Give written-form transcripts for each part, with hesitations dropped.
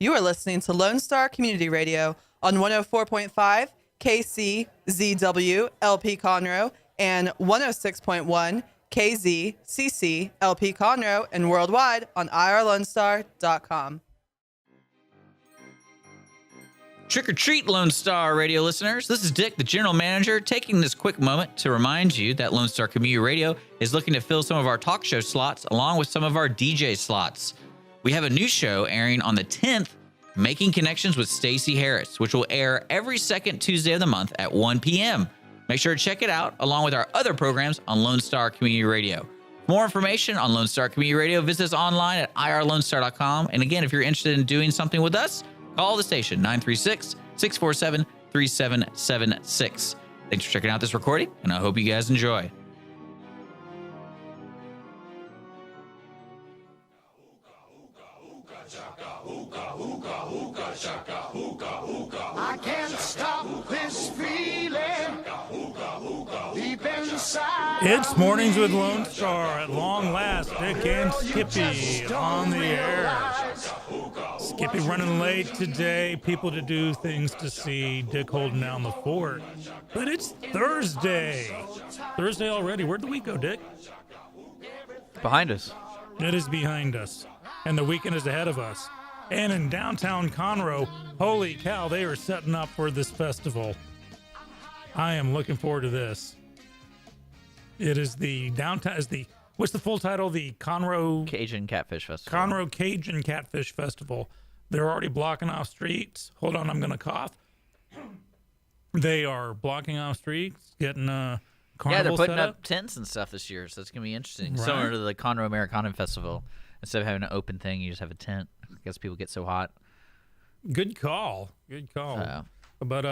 You are listening to Lone Star Community Radio on 104.5 KCZW LP Conroe and 106.1 KZCC LP Conroe and worldwide on irlonestar.com. Trick or treat, Lone Star Radio listeners. This is Dick, the general manager, taking this quick moment to remind you that Lone Star Community Radio is looking to fill some of our talk show slots along with some of our DJ slots. We have a new show airing on the 10th, Making Connections with Stacey Harris, which will air every second Tuesday of the month at 1 p.m. Make sure to check it out along with our other programs on Lone Star Community Radio. For more information on Lone Star Community Radio, visit us online at irlonestar.com. And again, if you're interested in doing something with us, call the station 936-647-3776. Thanks for checking out this recording, and I hope you guys enjoy. I can't stop this feeling deep inside. It's Mornings with Lone Star. At long last, Dick and Skippy on the air. Skippy running late today. People to do, things to see. Dick holding down the fort. But it's Thursday. Thursday already. Where'd the week go, Dick? Behind us. It is behind us. And the weekend is ahead of us. And in downtown Conroe, holy cow, they are setting up for this festival. I am looking forward to this. It is the downtown, what's the full title? The Conroe Cajun Catfish Festival. Conroe Cajun Catfish Festival. They're already blocking off streets. Hold on, I'm going to cough. They are blocking off streets, getting carnival Yeah, they're putting set up tents and stuff this year, so it's going to be interesting. Right. Similar to the Conroe Americana Festival. Instead of having an open thing, you just have a tent. I guess people get so hot. Good call. Good call. But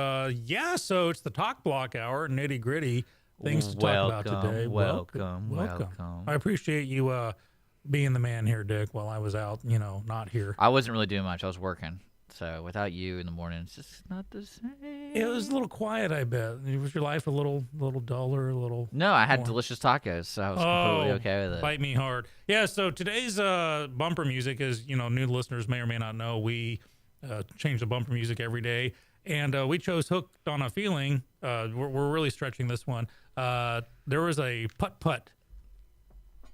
yeah, so it's the talk block hour, nitty gritty things to talk about today. Welcome. I appreciate you being the man here, Dick, while I was out, not here. I wasn't really doing much. I was working. So without you in the morning, it's just not the same. It was a little quiet, I bet. Was your life a little duller, a little No, I had more? delicious tacos, so I was completely okay with it. Bite me hard. Yeah, so today's bumper music is, new listeners may or may not know, we change the bumper music every day. And we chose Hooked on a Feeling. We're really stretching this one. There was a putt-putt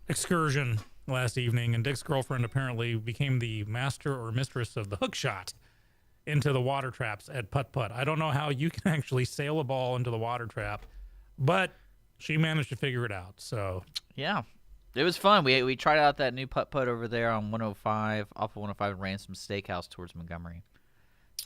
excursion last evening, and Dick's girlfriend apparently became the master or mistress of the hook shot into the water traps at putt-putt. I don't know how you can actually sail a ball into the water trap, but she managed to figure it out. So Yeah. It was fun. We tried out that new putt-putt over there on 105, off of 105 Ransom Steakhouse towards Montgomery.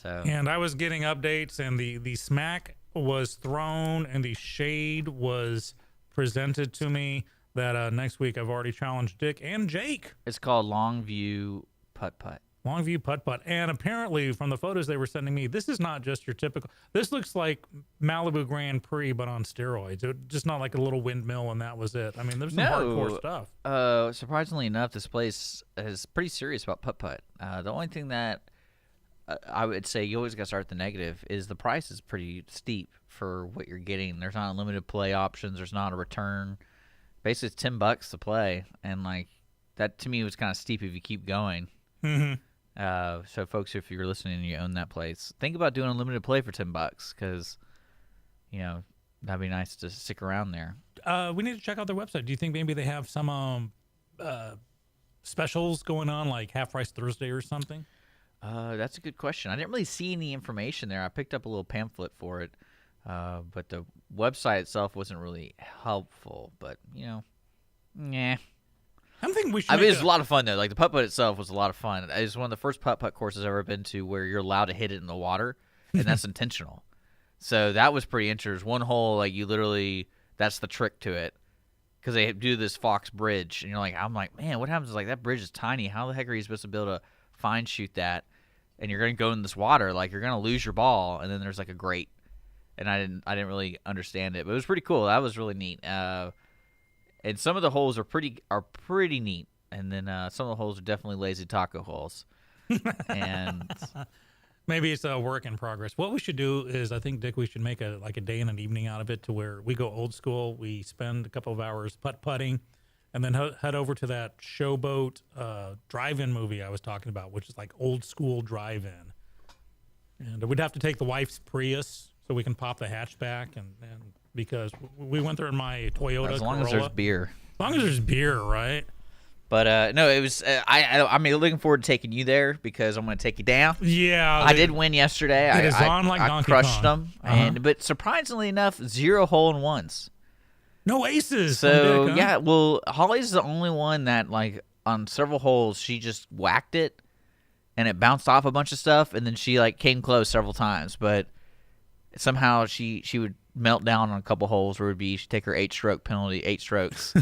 So And I was getting updates, and the smack was thrown, and the shade was presented to me that next week I've already challenged Dick and Jake. it's called Longview Putt-Putt. Longview putt-putt. And apparently from the photos they were sending me, this is not just your typical, this looks like Malibu Grand Prix, but on steroids. Just not like a little windmill and that was it. I mean, there's some hardcore stuff. Surprisingly enough, this place is pretty serious about putt-putt. The only thing that I would say you always got to start with the negative is the price is pretty steep for what you're getting. There's not unlimited play options. There's not a return. Basically, it's $10 to play, and like that to me was kind of steep if you keep going. Mm-hmm. So, folks, if you're listening and you own that place, think about doing unlimited play for $10 because, that'd be nice to stick around there. We need to check out their website. Do you think maybe they have some specials going on, like Half Price Thursday or something? That's a good question. I didn't really see any information there. I picked up a little pamphlet for it, but the website itself wasn't really helpful. But, yeah. I'm thinking we should. I mean, it was a lot of fun, though. Like, the putt-putt itself was a lot of fun. It was one of the first putt-putt courses I've ever been to where you're allowed to hit it in the water, and that's intentional. So that was pretty interesting. One hole, like, you literally, that's the trick to it, because they do this Fox Bridge, and I'm like, man, what happens is, like, that bridge is tiny. How the heck are you supposed to be able to fine shoot that? And you're going to go in this water, like, you're going to lose your ball, and then there's, like, a grate. And I didn't really understand it, but it was pretty cool. That was really neat. And some of the holes are pretty neat, and then some of the holes are definitely lazy taco holes. And maybe it's a work in progress. What we should do is, I think, Dick, we should make a day and an evening out of it, to where we go old school. We spend a couple of hours putt-putting, and then head over to that Showboat drive-in movie I was talking about, which is like old school drive-in. And we'd have to take the wife's Prius so we can pop the hatchback, and because we went there in my Toyota As long Corolla. as there's beer. As long as there's beer, right? But no, it was. I'm looking forward to taking you there because I'm going to take you down. Yeah, I did win yesterday. It is on like I Donkey crushed Kong. them, but surprisingly enough, 0 hole-in-ones. No aces. So Dick, huh? yeah, well, Holly's the only one that like on several holes she just whacked it, and it bounced off a bunch of stuff, and then she like came close several times, but somehow she would melt down on a couple holes where she'd take her 8-stroke penalty, 8 strokes,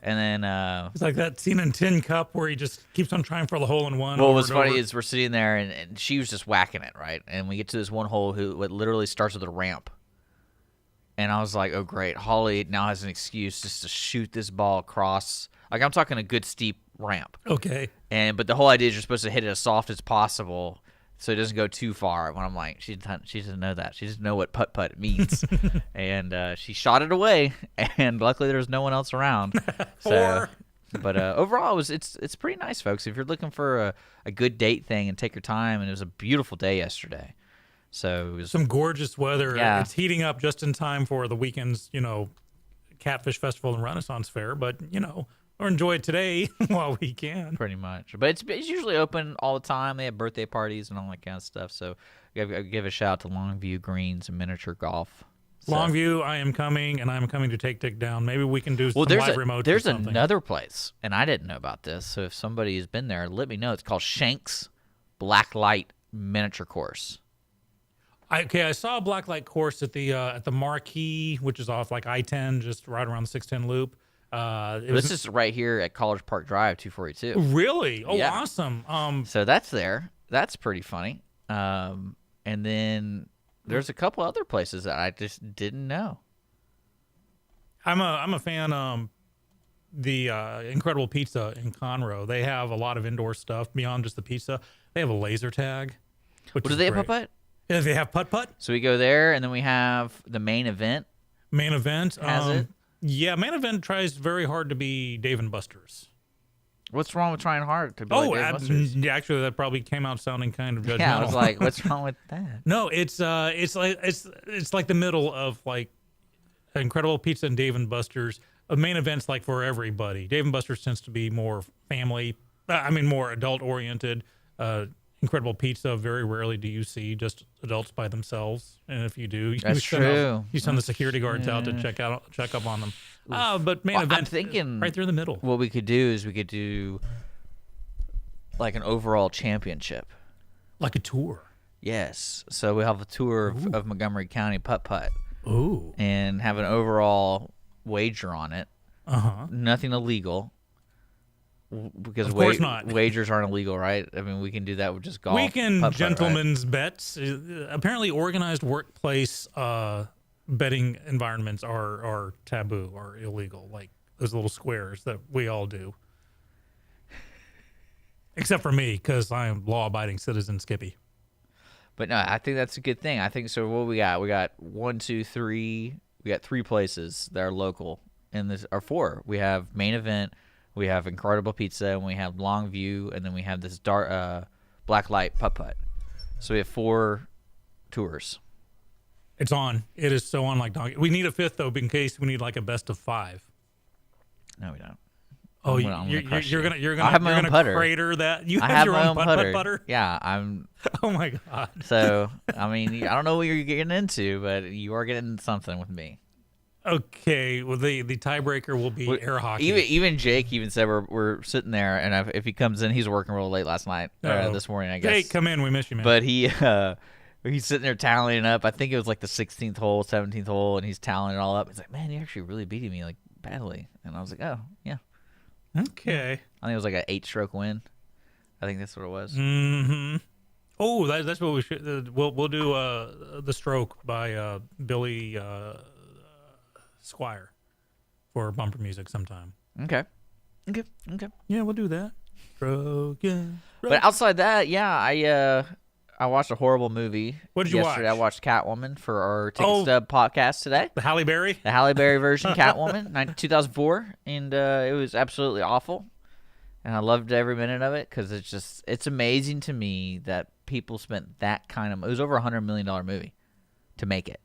and then It's like that scene in Tin Cup where he just keeps on trying for the hole in one. well, over what's and funny over. is we're sitting there and she was just whacking it, right? And we get to this one hole what literally starts with a ramp. And I was like, oh, great. Holly now has an excuse just to shoot this ball across. Like, I'm talking a good steep ramp. Okay. But the whole idea is you're supposed to hit it as soft as possible so it doesn't go too far. When I'm like, she doesn't know that. She doesn't know what putt-putt means. And she shot it away, and luckily there was no one else around. So, but overall, it's pretty nice, folks. If you're looking for a good date thing and take your time, and it was a beautiful day yesterday. So it was Some gorgeous weather. Yeah. It's heating up just in time for the weekend's, Catfish Festival and Renaissance Fair. But, or enjoy it today while we can. pretty much. But it's usually open all the time. They have birthday parties and all that kind of stuff. So I give a shout out to Longview Greens and Miniature Golf. So- Longview, I am coming, and I'm coming to take Dick down. Maybe we can do some there's live remotes or there's something. another place, and I didn't know about this. So if somebody has been there, let me know. It's called Shanks Blacklight Miniature Course. I saw a blacklight course at the Marquee, which is off like I-10, just right around the 610 loop. This is right here at College Park Drive, 242. Really? Oh, Yeah. awesome. So that's there. That's pretty funny. And then there's a couple other places that I just didn't know. I'm a fan. The Incredible Pizza in Conroe, they have a lot of indoor stuff beyond just the pizza. They have a laser tag. Which What do is they have, great. putt-putt? Yeah, they have putt-putt. So we go there, and then we have the main event. Main event. Has it? Yeah, main event tries very hard to be Dave and Buster's. What's wrong with trying hard to be like Dave Buster's? yeah, actually, that probably came out sounding kind of judgmental. Yeah, I was like, what's wrong with that? No, it's like the middle of like Incredible Pizza and Dave and Buster's. A main event's like for everybody. Dave and Buster's tends to be more more adult oriented. Incredible Pizza, very rarely do you see just adults by themselves, and if you do, That's true. You send the security guards out to check up on them. But main event, I'm thinking right there in the middle. What we could do is we could do like an overall championship. Like a tour. Yes. So we have a tour of Montgomery County putt-putt Ooh. and have an overall wager on it. Uh-huh. Nothing illegal. Because Of course not. wagers aren't illegal, right? I mean, we can do that with just golf. Weekend putt-putt, right? gentlemen's bets. Apparently, organized workplace betting environments are taboo or illegal, like those little squares that we all do. Except for me, because I am law-abiding citizen Skippy. But no, I think that's a good thing. I think so. What we got? We got 1, 2, 3. We got 3 places that are local, and this are 4. We have main event. We have Incredible Pizza, and we have Longview, and then we have this Blacklight putt-putt. So we have 4 tours. It's on. It is so on like donkey. We need a 5th, though, in case we need like a best of 5. No, we don't. Oh, I'm gonna crush you're you. gonna I have my own putter. crater that. You I have have your my own own putter. Yeah, I'm. Oh my god. So I mean, I don't know what you're getting into, but you are getting into something with me. Okay. Well, the tiebreaker will be air hockey. Even Jake even said we're sitting there, and if he comes in, he's working real late last night, this morning, I guess. Jake, come in. We miss you, man. But he's sitting there tallying it up. I think it was like the 16th hole, 17th hole, and he's tallying it all up. He's like, "Man, you're actually really beating me like badly." And I was like, "Oh, yeah." Okay. I think it was like an 8-stroke win. I think that's what it was. Mm-hmm. Oh, that's what we should. We'll do the Stroke by Billy Squire for bumper music sometime. Okay. Yeah, we'll do that. Stroke, yeah. But outside that, yeah, I watched a horrible movie. What did you yesterday. watch? I watched Catwoman for our Ticket Stub podcast today. The Halle Berry? The Halle Berry version, Catwoman, 2004, and it was absolutely awful. And I loved every minute of it because it's amazing to me that people spent that kind of. It was over $100 million movie to make it.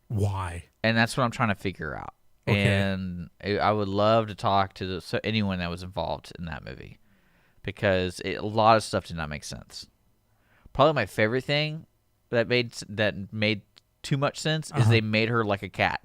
Why? And that's what I'm trying to figure out. Okay. And I would love to talk to anyone that was involved in that movie because a lot of stuff did not make sense. Probably my favorite thing that made too much sense is they made her like a cat.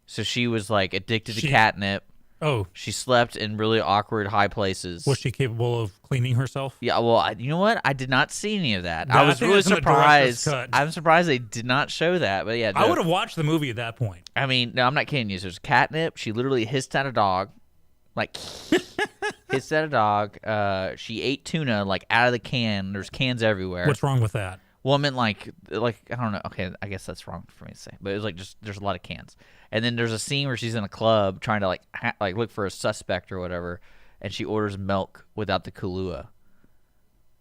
So she was like addicted to catnip. Oh. She slept in really awkward high places. Was she capable of cleaning herself? Yeah, well, you know what? I did not see any of that. I I was think really that's in the director's surprised. cut. I'm surprised they did not show that. But yeah, I would have watched the movie at that point. I mean, no, I'm not kidding you. There's catnip. She literally hissed at a dog. Like, hissed at a dog. She ate tuna, like, out of the can. There's cans everywhere. What's wrong with that? Well, I meant, like, I don't know. Okay, I guess that's wrong for me to say. But it was, like, just there's a lot of cans. And then there's a scene where she's in a club trying to, like look for a suspect or whatever. And she orders milk without the Kahlua.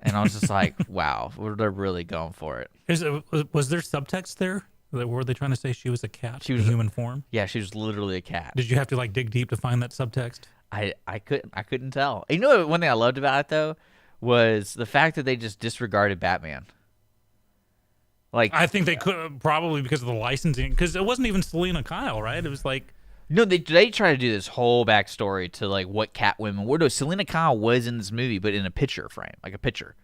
And I was just like, wow, they're really going for it. Was there subtext there? Were they trying to say she was a cat She was in human form? Yeah, she was literally a cat. Did you have to, like, dig deep to find that subtext? I couldn't tell. You know, one thing I loved about it though was the fact that they just disregarded Batman. Like, I think they could probably because of the licensing, because it wasn't even Selena Kyle, right? It was like no, they try to do this whole backstory to like what Catwoman were. No, Selena Kyle was in this movie, but in a picture frame, like a picture.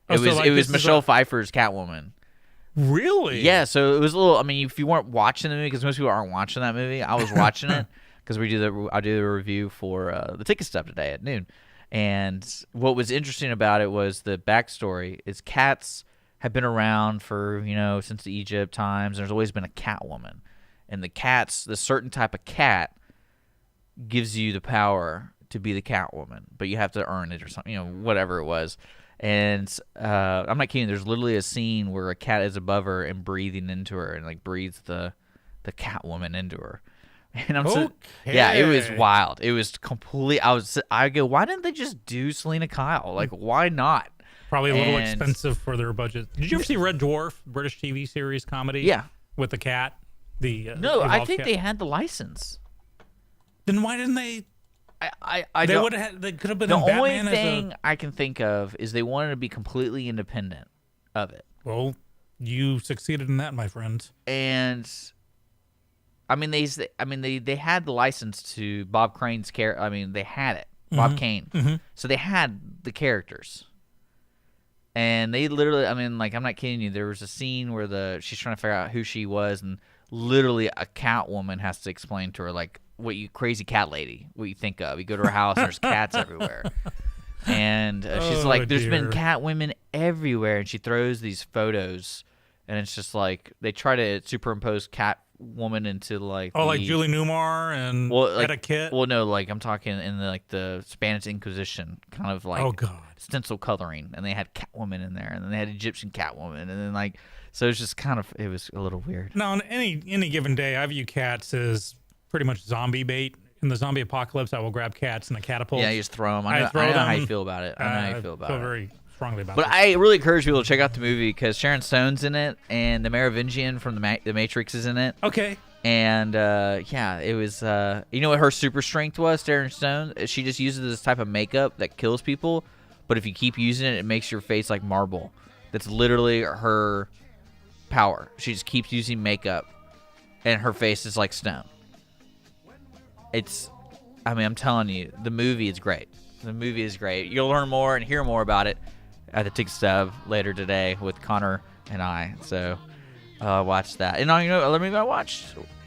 Oh, It was Michelle Pfeiffer's Catwoman. Really? Yeah, so it was a little. I mean, if you weren't watching the movie, because most people aren't watching that movie, I was watching it because I do the review for the Ticket Stub today at noon. And what was interesting about it was the backstory is cats have been around for, since the Egypt times. There's always been a Catwoman. And the certain type of cat gives you the power to be the Catwoman, but you have to earn it or something, whatever it was. And I'm not kidding. There's literally a scene where a cat is above her and breathing into her and like breathes the Catwoman into her. And yeah, it was wild. It was complete. I go, why didn't they just do Selena Kyle? Like, why not? Probably a little expensive for their budget. Did you ever see Red Dwarf, British TV series comedy? Yeah, with the cat. No, I think they had the license. Then why didn't they? They would have. They could have been. The in only Batman thing I can think of is they wanted to be completely independent of it. Well, you succeeded in that, my friend. And I mean, they had the license to Bob Crane's character. I mean, they had it, Bob Kane. Mm-hmm. So they had the characters. And they literally, I mean, like, I'm not kidding you. There was a scene where she's trying to figure out who she was, and literally a cat woman has to explain to her, like, what you crazy cat lady, what you think of. You go to her house and there's cats everywhere. And she's like, there's been cat women everywhere. And she throws these photos, and it's just like, they try to superimpose cat woman into like like Julie Newmar and Etiquette. Well, no, like I'm talking in the Spanish Inquisition kind of like stencil coloring, and they had Catwoman in there, and then they had Egyptian Catwoman, and then like so it's just kind of it was a little weird. Now, on any given day, I view cats as pretty much zombie bait. In the zombie apocalypse, I will grab cats in a catapult. Yeah, you just throw them. I know how you feel about it. I know how you feel about it. Very strongly about it. But I really encourage people to check out the movie because Sharon Stone's in it, and the Merovingian from the Matrix is in it. Okay. And yeah, it was. You know what her super strength was, Sharon Stone? She just uses this type of makeup that kills people, but if you keep using it, it makes your face like marble. That's literally her power. She just keeps using makeup, and her face is like stone. I'm telling you, the movie is great. The movie is great. You'll learn more and hear more about it at the Ticket Stub later today with Connor and I. So watch that. And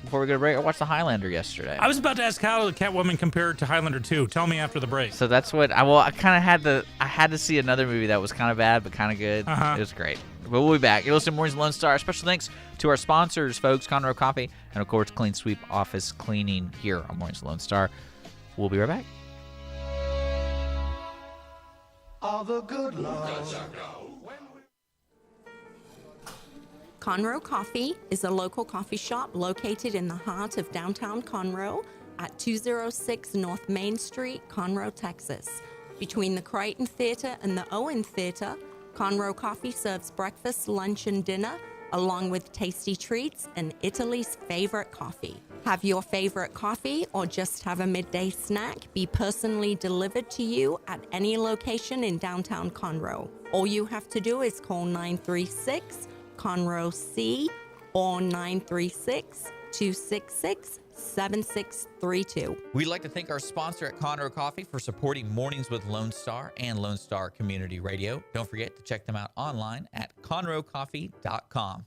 before we go to break, I watched The Highlander yesterday. I was about to ask how Catwoman compared to Highlander 2. Tell me after the break. So that's what I kind of had to see another movie that was kind of bad but kind of good. It was great. But we'll be back. You're listening to Mornings Lone Star. Special thanks to our sponsors, folks, Conroe Coffee, and of course, Clean Sweep Office Cleaning here on Mornings Lone Star. We'll be right back. All the good love. Conroe Coffee is a local coffee shop located in the heart of downtown Conroe at 206 North Main Street, Conroe, Texas. Between the Creighton Theater and the Owen Theater, Conroe Coffee serves breakfast, lunch, and dinner, along with tasty treats and Italy's favorite coffee. Have your favorite coffee or just have a midday snack be personally delivered to you at any location in downtown Conroe. All you have to do is call 936-CONROE-C or 936-266-7632. We'd like to thank our sponsor at Conroe Coffee for supporting Mornings with Lone Star and Lone Star Community Radio. Don't forget to check them out online at conroecoffee.com.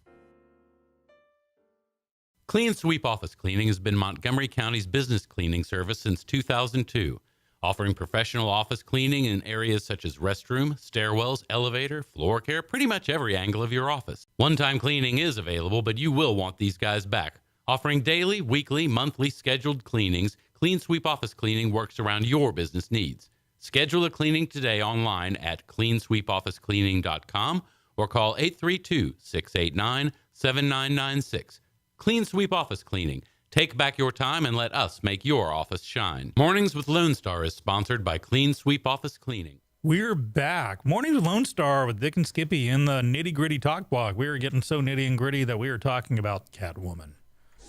Clean Sweep Office Cleaning has been Montgomery County's business cleaning service since 2002, offering professional office cleaning in areas such as restroom, stairwells, elevator, floor care, pretty much every angle of your office. One-time cleaning is available, but you will want these guys back. Offering daily, weekly, monthly scheduled cleanings, Clean Sweep Office Cleaning works around your business needs. Schedule a cleaning today online at cleansweepofficecleaning.com or call 832-689-7996. Clean Sweep Office Cleaning. Take back your time and let us make your office shine. Mornings with Lone Star is sponsored by Clean Sweep Office Cleaning. We're back. Mornings with Lone Star with Dick and Skippy in the nitty-gritty talk block. We were getting so nitty and gritty that we were talking about Catwoman.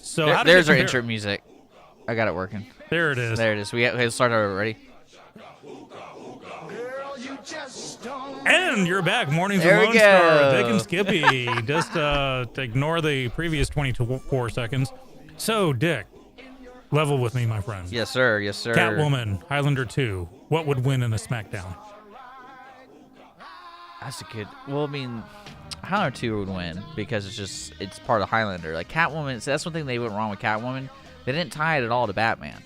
So how There's did our it intro compare? music. I got it working. There it is. There it is. We started already. Girl, you just don't. And you're back. Mornings There with we Lone Star, go. Dick and Skippy. Just to ignore the previous 24 seconds. So, Dick, level with me, my friend. Yes, sir. Yes, sir. Catwoman, Highlander 2. What would win in a SmackDown? That's a good. Well, I mean, Highlander 2 would win because it's part of Highlander. Like Catwoman, so that's one thing they went wrong with Catwoman. They didn't tie it at all to Batman.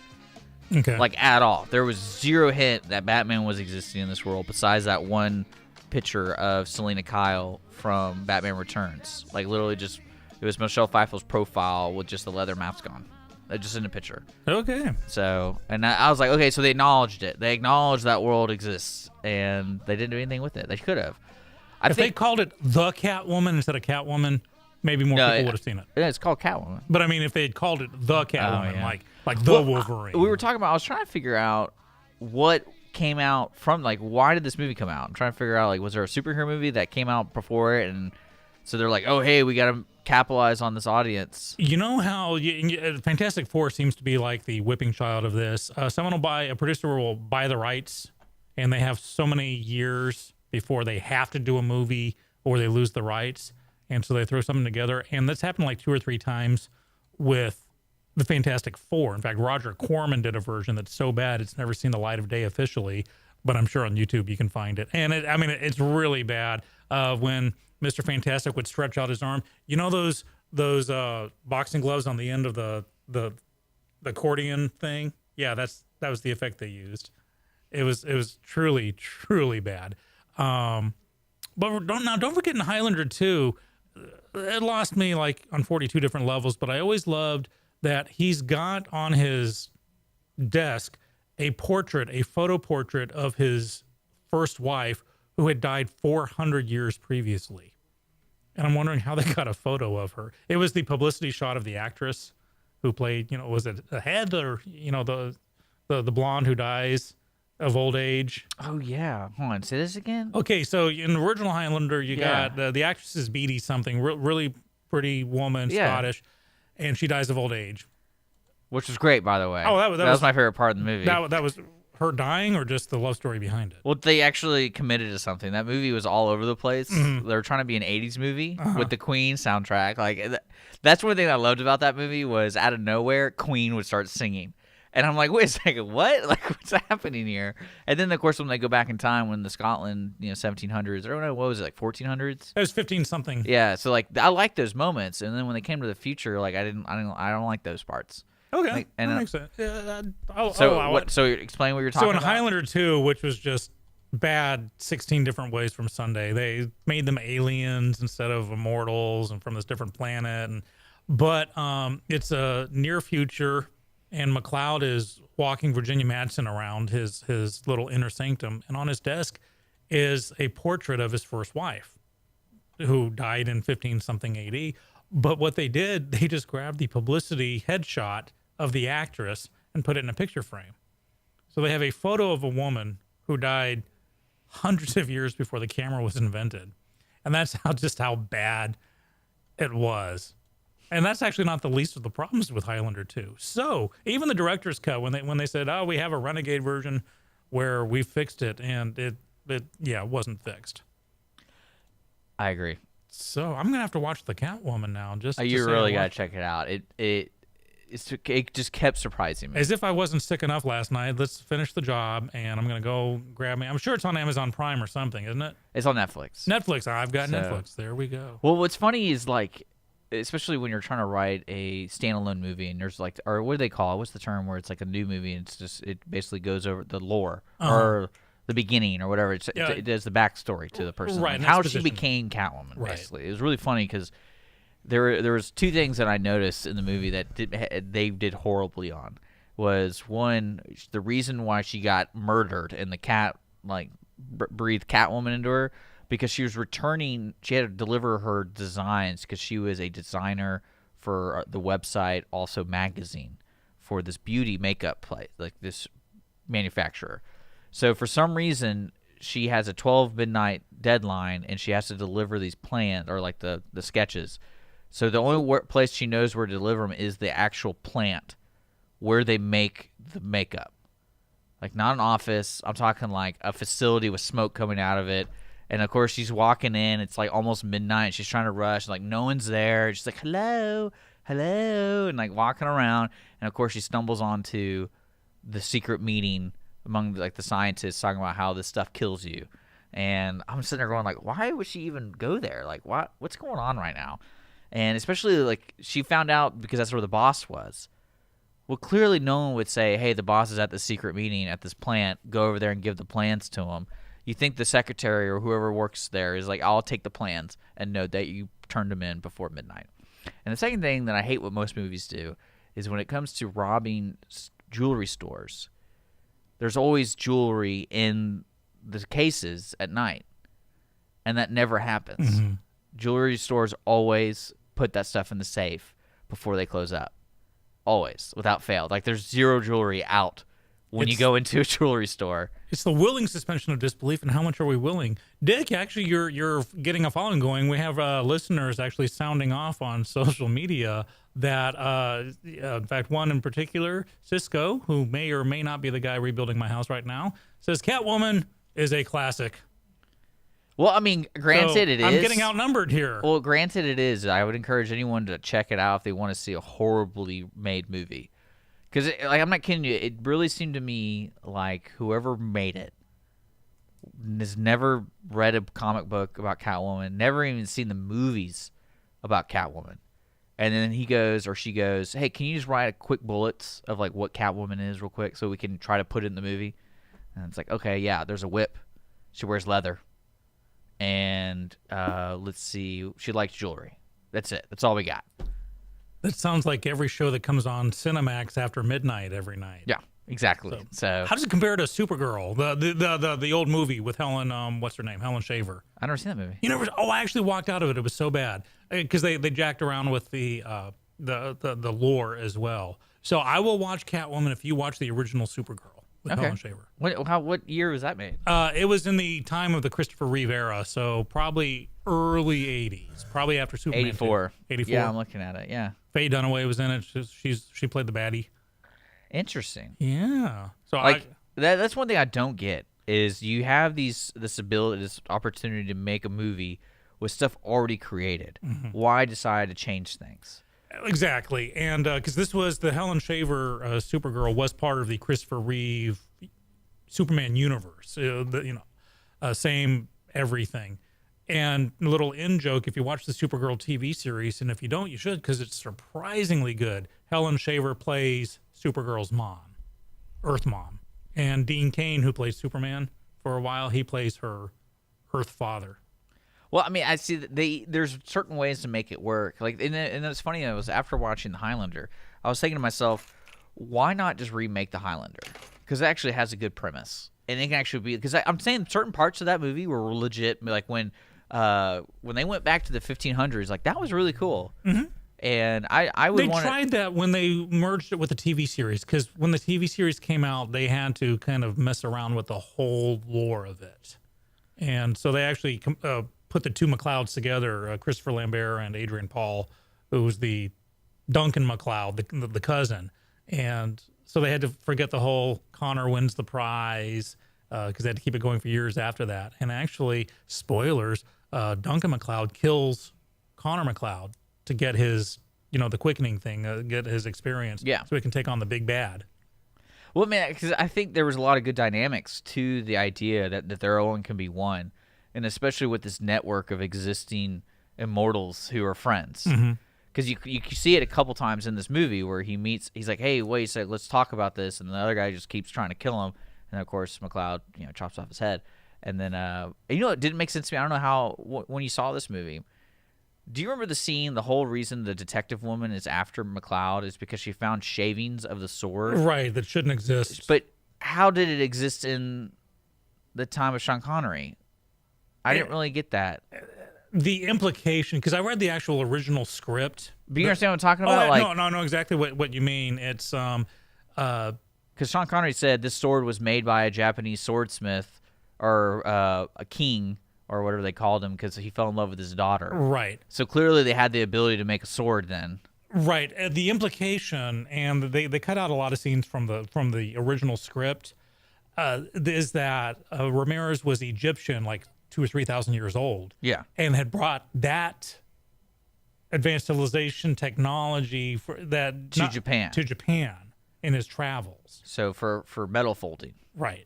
Okay. Like at all. There was zero hint that Batman was existing in this world besides that one picture of Selena Kyle from Batman Returns. Like literally just it was Michelle Pfeiffer's profile with just the leather mask on. Just in the picture. Okay. So, and I was like, okay, so they acknowledged it. They acknowledged that world exists, and they didn't do anything with it. They could have. If they called it The Catwoman instead of Catwoman, maybe more people would have seen it. Yeah, it's called Catwoman. But I mean, if they had called it The Catwoman, yeah. like The Wolverine. We were talking about. I was trying to figure out what came out from. Like, why did this movie come out? I'm trying to figure out. Like, was there a superhero movie that came out before it, and so they're like, oh, hey, we got to capitalize on this audience. You know how Fantastic Four seems to be like the whipping child of this. A producer will buy the rights, and they have so many years before they have to do a movie or they lose the rights, and so they throw something together. And that's happened like 2 or 3 times with the Fantastic Four. In fact, Roger Corman did a version that's so bad it's never seen the light of day officially, but I'm sure on YouTube you can find it. And it's really bad when Mr. Fantastic would stretch out his arm. You know those boxing gloves on the end of the accordion thing? Yeah, that was the effect they used. It was truly, truly bad. But don't forget in Highlander 2, it lost me like on 42 different levels, but I always loved that he's got on his desk a photo portrait of his first wife who had died 400 years previously. And I'm wondering how they got a photo of her. It was the publicity shot of the actress who played, was it a head or, the blonde who dies of old age? Oh, yeah. Hold on. Say this again? Okay, so in the original Highlander, you got the actress is Beatty something, really pretty woman, Scottish, and she dies of old age. Which was great, by the way. Oh, that was my favorite part of the movie. That was her dying or just the love story behind it? Well, they actually committed to something. That movie was all over the place. Mm-hmm. They were trying to be an 80s movie with the Queen soundtrack. Like that's one thing I loved about that movie was out of nowhere, Queen would start singing. And I'm like, wait a second, what? Like, what's happening here? And then, of course, when they go back in time, when the Scotland, 1700s, or what was it, like 1400s? It was 15-something. Yeah, so like I like those moments. And then when they came to the future, like I don't like those parts. Okay, like, and, that makes sense. I'll so allow what? it. So explain what you're talking So in about. Highlander 2, which was just bad 16 different ways from Sunday, they made them aliens instead of immortals and from this different planet. But it's a near future, and McLeod is walking Virginia Madsen around his little inner sanctum, and on his desk is a portrait of his first wife, who died in 15-something AD. But what they did, they just grabbed the publicity headshot of the actress and put it in a picture frame. So they have a photo of a woman who died hundreds of years before the camera was invented. And that's how bad it was. And that's actually not the least of the problems with Highlander 2. So even the director's cut, when they said, oh, we have a renegade version where we fixed it, and it wasn't fixed. I agree. So I'm gonna have to watch the Catwoman now. Just to You say really I gotta watched- check it out. It just kept surprising me. As if I wasn't sick enough last night. Let's finish the job, and I'm gonna go grab me. I'm sure it's on Amazon Prime or something, isn't it? It's on Netflix. Netflix. I've got So- Netflix. There we go. Well, what's funny is like, especially when you're trying to write a standalone movie, and there's like, or what do they call it? What's the term where it's like a new movie and it basically goes over the lore or the beginning or whatever. It does the backstory to the person, Right, like an how she exposition. became Catwoman. Right. Basically, it was really funny because there was two things that I noticed in the movie that they did horribly on. Was one, the reason why she got murdered and the cat like breathed Catwoman into her, because she was returning. She had to deliver her designs because she was a designer for the website, also magazine, for this beauty makeup place, like this manufacturer. So for some reason, she has a 12 midnight deadline, and she has to deliver these plans or like the sketches. So the only place she knows where to deliver them is the actual plant where they make the makeup. Like not an office. I'm talking like a facility with smoke coming out of it. And of course she's walking in. It's like almost midnight. She's trying to rush. Like no one's there. She's like, hello, and like walking around. And of course she stumbles onto the secret meeting among like the scientists talking about how this stuff kills you. And I'm sitting there going like, why would she even go there? Like what's going on right now? And especially like she found out because that's where the boss was. Well, clearly no one would say, hey, the boss is at the secret meeting at this plant. Go over there and give the plans to him. You think the secretary or whoever works there is like, I'll take the plans and note that you turned them in before midnight. And the second thing that I hate what most movies do is when it comes to robbing jewelry stores, there's always jewelry in the cases at night. And that never happens. Mm-hmm. Jewelry stores always put that stuff in the safe before they close up. Always, without fail. Like there's zero jewelry out when you go into a jewelry store. It's the willing suspension of disbelief, and how much are we willing? Dick, actually, you're getting a following going. We have listeners actually sounding off on social media that, in fact, one in particular, Cisco, who may or may not be the guy rebuilding my house right now, says Catwoman is a classic. Well, I mean, granted, So, it is. I'm getting outnumbered here. Well, granted, it is. I would encourage anyone to check it out if they want to see a horribly made movie. Because, like, I'm not kidding you. It really seemed to me like whoever made it has never read a comic book about Catwoman, never even seen the movies about Catwoman. And then he goes, or she goes, hey, can you just write a quick bullets of, like, what Catwoman is real quick so we can try to put it in the movie? And it's like, okay, yeah, there's a whip. She wears leather. And let's see, she likes jewelry. That's it. That's all we got. That sounds like every show that comes on Cinemax after midnight every night. Yeah, exactly. So How does it compare to Supergirl, the old movie with Helen, what's her name, Helen Shaver? I never seen that movie. You never? Oh, I actually walked out of it. It was so bad because they jacked around with the lore as well. So I will watch Catwoman if you watch the original Supergirl with Helen Shaver. What year was that made? It was in the time of the Christopher Reeve era, so probably early 80s, probably after Superman 84. 84. Yeah, I'm looking at it. Yeah. Faye Dunaway was in it. She played the baddie. Interesting. Yeah. So Like that's one thing I don't get is you have this ability, this opportunity to make a movie with stuff already created. Mm-hmm. Why decide to change things? Exactly, and because this was the Helen Shaver Supergirl was part of the Christopher Reeve Superman universe, same everything. And a little in joke, if you watch the Supergirl TV series, and if you don't, you should, because it's surprisingly good. Helen Shaver plays Supergirl's mom, Earth Mom, and Dean Cain, who plays Superman for a while, he plays her Earth father. Well, I mean, I see that there's certain ways to make it work. Like, and it's funny. It was after watching The Highlander, I was thinking to myself, why not just remake The Highlander? Because it actually has a good premise, and it can actually be. Because I'm saying certain parts of that movie were legit. Like when they went back to the 1500s, like that was really cool. Mm-hmm. And I would want. They tried that when they merged it with the TV series, because when the TV series came out, they had to kind of mess around with the whole lore of it. And so they actually put the two McLeods together, Christopher Lambert and Adrian Paul, who was the Duncan McLeod, the cousin. And so they had to forget the whole Connor wins the prize because they had to keep it going for years after that. And actually, spoilers, Duncan McLeod kills Connor McLeod to get his, the quickening thing, get his experience. Yeah. So he can take on the big bad. Well, man, because I think there was a lot of good dynamics to the idea that there only can be one, and especially with this network of existing immortals who are friends. Because you see it a couple times in this movie where he's like, hey, wait a sec, let's talk about this, and the other guy just keeps trying to kill him, and of course McLeod, chops off his head, and then it didn't make sense to me. I don't know how when you saw this movie. Do you remember the scene? The whole reason the detective woman is after McLeod is because she found shavings of the sword. Right, that shouldn't exist. But how did it exist in the time of Sean Connery? I didn't really get that. The implication, because I read the actual original script. Do you understand what I'm talking Oh, about? no, I know exactly what you mean. It's because Sean Connery said this sword was made by a Japanese swordsmith or a king, or whatever they called him, because he fell in love with his daughter. right. So clearly they had the ability to make a sword then. Right. The implication, and they cut out a lot of scenes from the original script, is that Ramirez was Egyptian, like 2,000 or 3,000 years old. Yeah. And had brought that advanced civilization technology To Japan in his travels. So for metal folding. Right.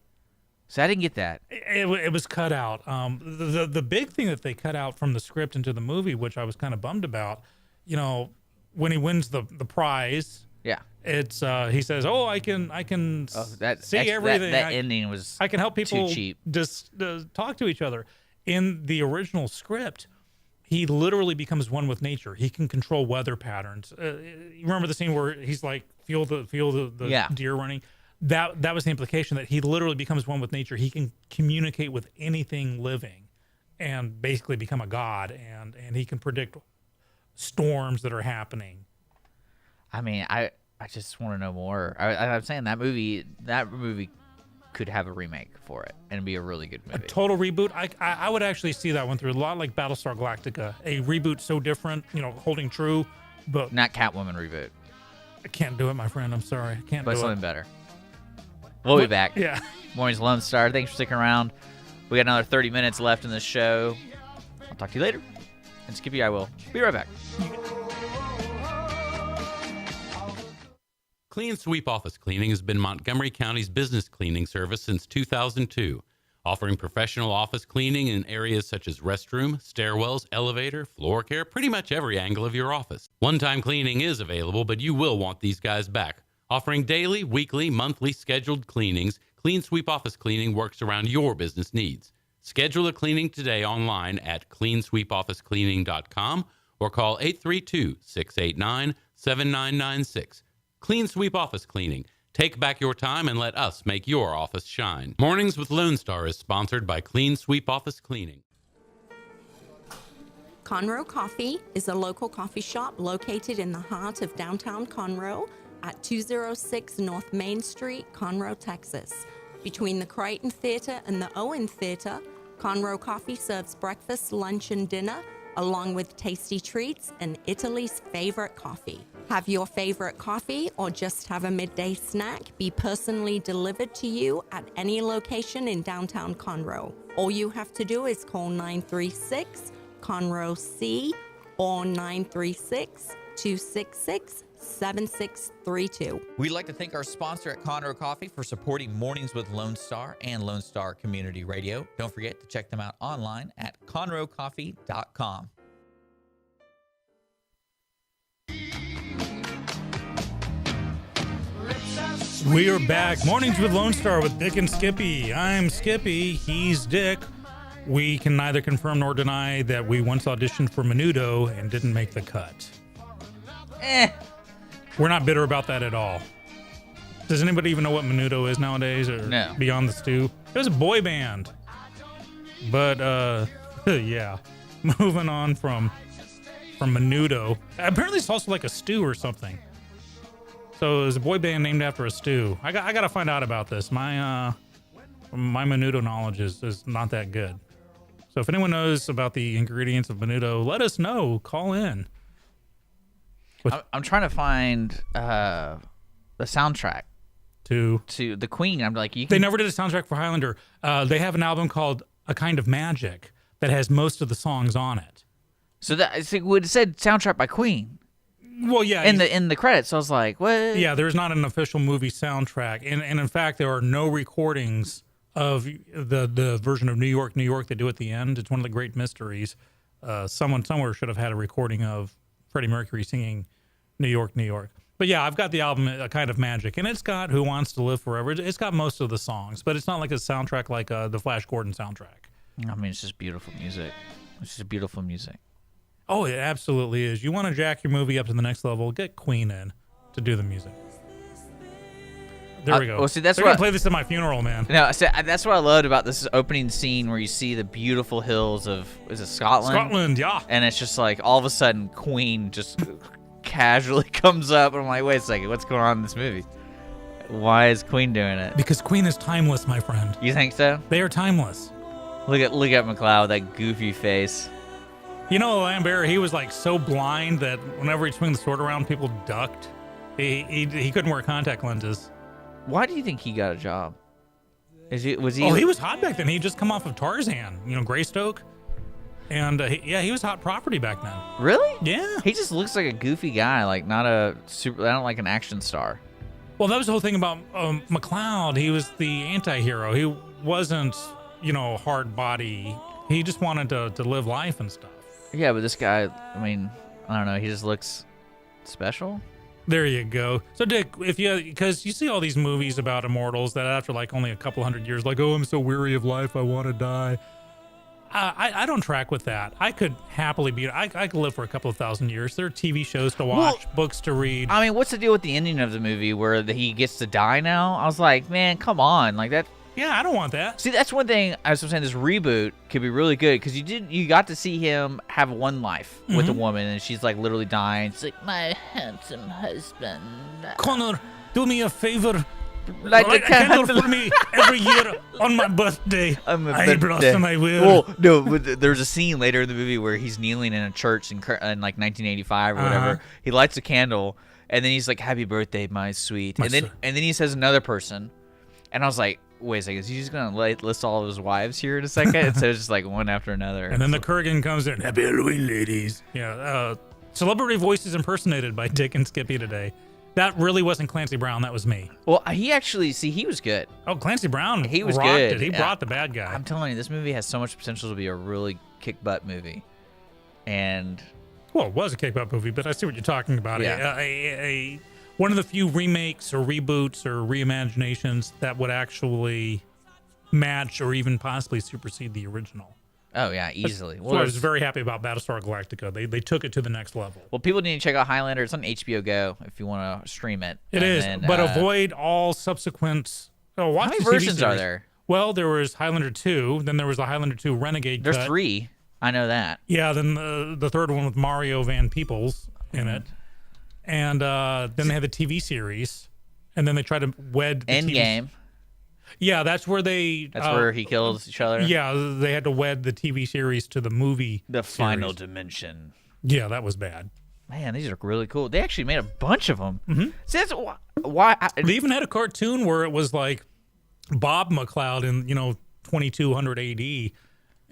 So I didn't get that. It was cut out. The big thing that they cut out from the script into the movie, which I was kind of bummed about, when he wins the prize, Yeah. it's he says, "Oh, I can see everything. That ending was I can help people too cheap. just talk to each other." In the original script, he literally becomes one with nature. He can control weather patterns. You remember the scene where he's like, feel the Yeah. deer running? That was the implication, that he literally becomes one with nature. He can communicate with anything living and basically become a god, and he can predict storms that are happening. I mean, I just want to know more. I'm saying that movie could have a remake for it and be a really good movie. A total reboot. I would actually see that one through. A lot like Battlestar Galactica. A reboot so different, holding true, but Not Catwoman reboot, I can't do it, my friend. I'm sorry. I can't but do something it. better. We'll be back. Yeah. Mornings Lone Star. Thanks for sticking around. We got another 30 minutes left in this show. I'll talk to you later. And Skippy, I will. Be right back. Clean Sweep Office Cleaning has been Montgomery County's business cleaning service since 2002, offering professional office cleaning in areas such as restroom, stairwells, elevator, floor care, pretty much every angle of your office. One-time cleaning is available, but you will want these guys back. Offering daily, weekly, monthly scheduled cleanings, Clean Sweep Office Cleaning works around your business needs. Schedule a cleaning today online at cleansweepofficecleaning.com or call 832-689-7996. Clean Sweep Office Cleaning. Take back your time and let us make your office shine. Mornings with Lone Star is sponsored by Clean Sweep Office Cleaning. Conroe Coffee is a local coffee shop located in the heart of downtown Conroe at 206 North Main Street, Conroe, Texas. Between the Crichton Theater and the Owen Theater, Conroe Coffee serves breakfast, lunch, and dinner, along with tasty treats and Italy's favorite coffee. Have your favorite coffee or just have a midday snack be personally delivered to you at any location in downtown Conroe. All you have to do is call 936-CONROE-C or 936-266-7632. We'd like to thank our sponsor at Conroe Coffee for supporting Mornings with Lone Star and Lone Star Community Radio. Don't forget to check them out online at conroecoffee.com. We are back. Mornings with Lone Star with Dick and Skippy. I'm Skippy. He's Dick. We can neither confirm nor deny that we once auditioned for Menudo and didn't make the cut. We're not bitter about that at all. Does anybody even know what Menudo is nowadays? Or No. Beyond the Stew? It was a boy band. But, yeah. Moving on from Menudo. Apparently it's also like a stew or something. So it was a boy band named after a stew. I got to find out about this. My Menudo knowledge is not that good. So if anyone knows about the ingredients of menudo, let us know. Call in. I'm trying to find the soundtrack To to the Queen. I'm like, you They can, never did a soundtrack for Highlander. They have an album called A Kind of Magic that has most of the songs on it. so that it said soundtrack by Queen Well, yeah. in the credits. So I was like, what? Yeah, there's not an official movie soundtrack. And in fact, there are no recordings of the version of New York, New York they do at the end. It's one of the great mysteries. Someone somewhere should have had a recording of Freddie Mercury singing New York, New York. But yeah, I've got the album A Kind of Magic, and it's got Who Wants to Live Forever. It's got most of the songs, but it's not like a soundtrack like the Flash Gordon soundtrack. I mean, it's just beautiful music. It's just beautiful music. Oh, it absolutely is. You want to jack your movie up to the next level, get Queen in to do the music. There we go. well, see, that's They're gonna what- play this at my funeral, man. No, that's what I loved about this opening scene where you see the beautiful hills of, is it Scotland? Scotland, yeah. And it's just like all of a sudden Queen just casually comes up, and I'm like, wait a second, what's going on in this movie? Why is Queen doing it? Because Queen is timeless, my friend. You think so? They are timeless. Look at McLeod with that goofy face. You know, Lambert, he was like so blind that whenever he'd swing the sword around, people ducked. He couldn't wear contact lenses. Why do you think he got a job? Was he? Oh, he was hot back then. He'd just come off of Tarzan, Greystoke. And he was hot property back then. Really? Yeah. He just looks like a goofy guy, like not a super. I don't like an action star. Well, that was the whole thing about McLeod. He was the anti-hero. He wasn't, hard body. He just wanted to live life and stuff. Yeah, but this guy, I mean, I don't know. He just looks special. There you go. So, Dick, because you see all these movies about immortals that after like only a couple hundred years, like, oh, I'm so weary of life, I want to die. I don't track with that. I could happily I could live for a couple of thousand years. There are TV shows to watch, books to read. I mean, what's the deal with the ending of the movie where he gets to die now? I was like, man, come on, like that. Yeah, I don't want that. See, that's one thing. As I'm saying, this reboot could be really good because you got to see him have one life with a woman, and she's like literally dying. She's like, my handsome husband. Connor, do me a favor. Light Light the a candle candle. for me every year on my birthday. On my I birthday. blossom, I will. Well, no, but there's a scene later in the movie where he's kneeling in a church in like 1985 or whatever. He lights a candle, and then he's like, "Happy birthday, my sweet." My and then sir. he says another person, and I was like, "Wait a second, is he just gonna list all of his wives here in a second?" And so it's just like one after another. And then the Kurgan comes in. Happy Halloween, ladies. Yeah. Celebrity voices impersonated by Dick and Skippy today. That really wasn't Clancy Brown. That was me. Well, he actually he was good. Oh, Clancy Brown. He was rocked good. It. He Yeah. brought the bad guy. I'm telling you, this movie has so much potential to be a really kick butt movie, and Well, it was a kick-butt movie, but I see what you're talking about. Yeah. One of the few remakes or reboots or reimaginations that would actually match or even possibly supersede the original. oh yeah, easily. So I was very happy about Battlestar Galactica. They took it to the next level. Well, people need to check out Highlander. It's on HBO Go if you want to stream it. It is, then, but avoid all subsequent. Oh, watch how many the TV versions are series. there? Well, there was Highlander 2, then there was the Highlander 2 Renegade There's cut. 3. I know that. Yeah, then the third one with Mario Van Peebles in it. And then they had the TV series. And then they tried to wed the TV Endgame. Yeah, that's where they... That's where he kills each other. Yeah, they had to wed the TV series to the movie The final series. dimension. Yeah, that was bad. Man, these are really cool. They actually made a bunch of them. Mm-hmm. See, that's why. They even had a cartoon where it was like Bob McLeod in 2200 AD,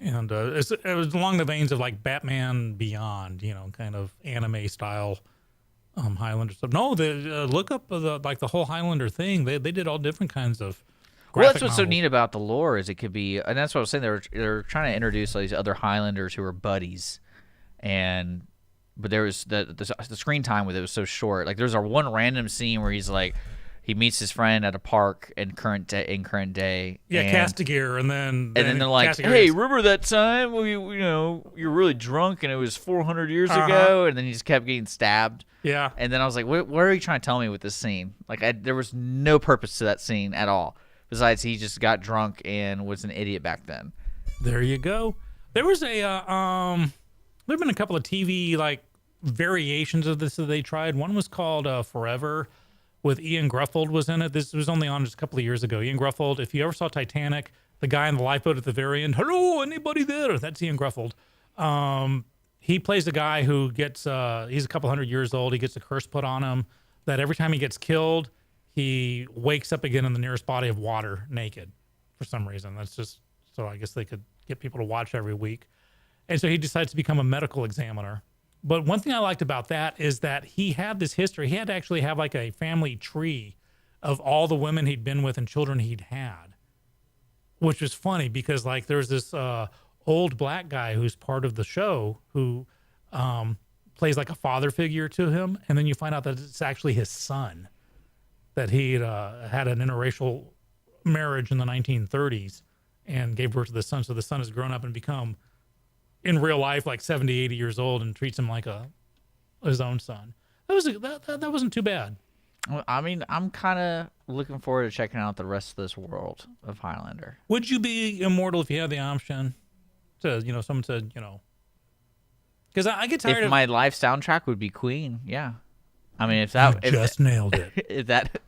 and it was along the veins of like Batman Beyond, kind of anime style Highlander stuff. No, look up the whole Highlander thing. They did all different kinds of. Well, that's what's so novels. neat about the lore is it could be, and that's what I was saying. They're trying to introduce all these other Highlanders who are buddies, but there was the screen time with it was so short. Like there's one random scene where he's like, he meets his friend at a park in current day. Yeah, and, Castigar, and then they're like, Castigar "Hey, is- remember that time you're really drunk and it was 400 years ago?" And then he just kept getting stabbed. yeah, And then I was like, "What are you trying to tell me with this scene?" Like, there was no purpose to that scene at all. Besides, he just got drunk and was an idiot back then. there you go. There was there've been a couple of TV like variations of this that they tried. One was called Forever, with Ian Gruffudd was in it. This was only on just a couple of years ago. Ian Gruffudd, if you ever saw Titanic, the guy in the lifeboat at the very end. Hello, anybody there? That's Ian Gruffeld. He plays a guy who gets, he's a couple hundred years old. He gets a curse put on him that every time he gets killed, he wakes up again in the nearest body of water naked for some reason. That's just, so I guess they could get people to watch every week. And so he decides to become a medical examiner. But one thing I liked about that is that he had this history. He had to actually have like a family tree of all the women he'd been with and children he'd had, which was funny because like there's this old black guy who's part of the show who plays like a father figure to him. And then you find out that it's actually his son, that he had an interracial marriage in the 1930s and gave birth to the son. So the son has grown up and become, in real life, like 70, 80 years old and treats him like his own son. That wasn't too bad. Well, I mean, I'm kind of looking forward to checking out the rest of this world of Highlander. Would you be immortal if you had the option? To, someone said, because I get tired If my life soundtrack would be Queen, yeah. I mean, if that nailed it.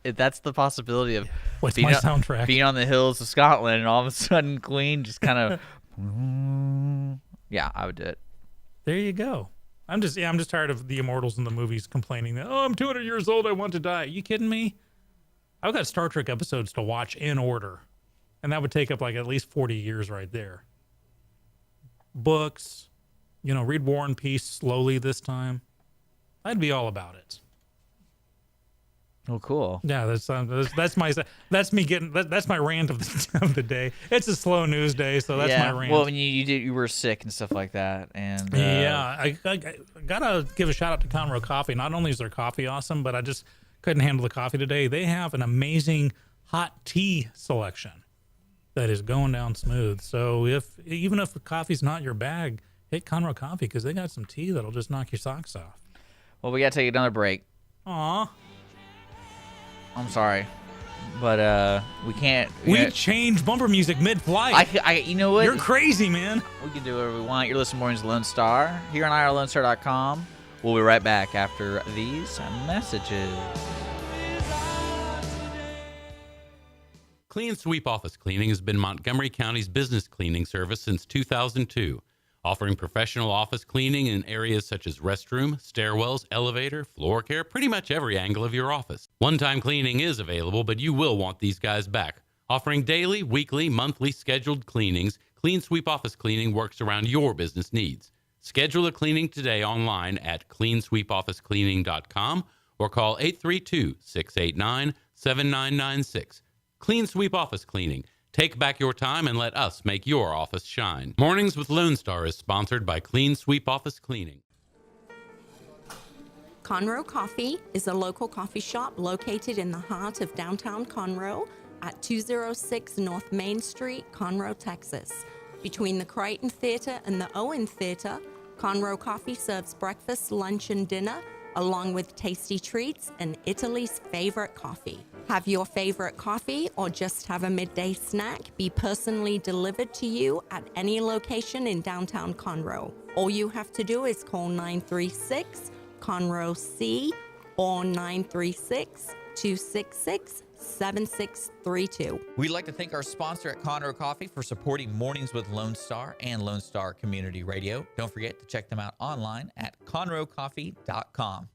if that's the possibility of What's being my soundtrack? being on the hills of Scotland and all of a sudden Queen just kind of, yeah, I would do it. There you go. I'm just tired of the immortals in the movies complaining that, I'm 200 years old, I want to die. Are you kidding me? I've got Star Trek episodes to watch in order, and that would take up like at least 40 years right there. Books, read War and Peace slowly this time. I'd be all about it. Oh, cool. Yeah, that's my rant of the day. It's a slow news day, so that's my rant. Well, when you were sick and stuff like that, and yeah, I gotta give a shout out to Conroe Coffee. Not only is their coffee awesome, but I just couldn't handle the coffee today. They have an amazing hot tea selection that is going down smooth. So even if the coffee's not your bag, hit Conroe Coffee because they got some tea that'll just knock your socks off. Well, we gotta take another break. Aw. I'm sorry, but we can't. We changed bumper music mid-flight. You know what? You're crazy, man. We can do whatever we want. You're listening to Mornings with Lone Star here on IRLoneStar.com. We'll be right back after these messages. Clean Sweep Office Cleaning has been Montgomery County's business cleaning service since 2002, offering professional office cleaning in areas such as restroom, stairwells, elevator, floor care, pretty much every angle of your office. One-time cleaning is available, but you will want these guys back. Offering daily, weekly, monthly scheduled cleanings, Clean Sweep Office Cleaning works around your business needs. Schedule a cleaning today online at cleansweepofficecleaning.com or call 832-689-7996. Clean Sweep Office Cleaning. Take back your time and let us make your office shine. Mornings with Lone Star is sponsored by Clean Sweep Office Cleaning. Conroe Coffee is a local coffee shop located in the heart of downtown Conroe at 206 North Main Street, Conroe, Texas. Between the Crichton Theater and the Owen Theater, Conroe Coffee serves breakfast, lunch, and dinner, along with tasty treats and Italy's favorite coffee. Have your favorite coffee or just have a midday snack be personally delivered to you at any location in downtown Conroe. All you have to do is call 936-CONROE-C or 936-266-7632. We'd like to thank our sponsor at Conroe Coffee for supporting Mornings with Lone Star and Lone Star Community Radio. Don't forget to check them out online at conroecoffee.com.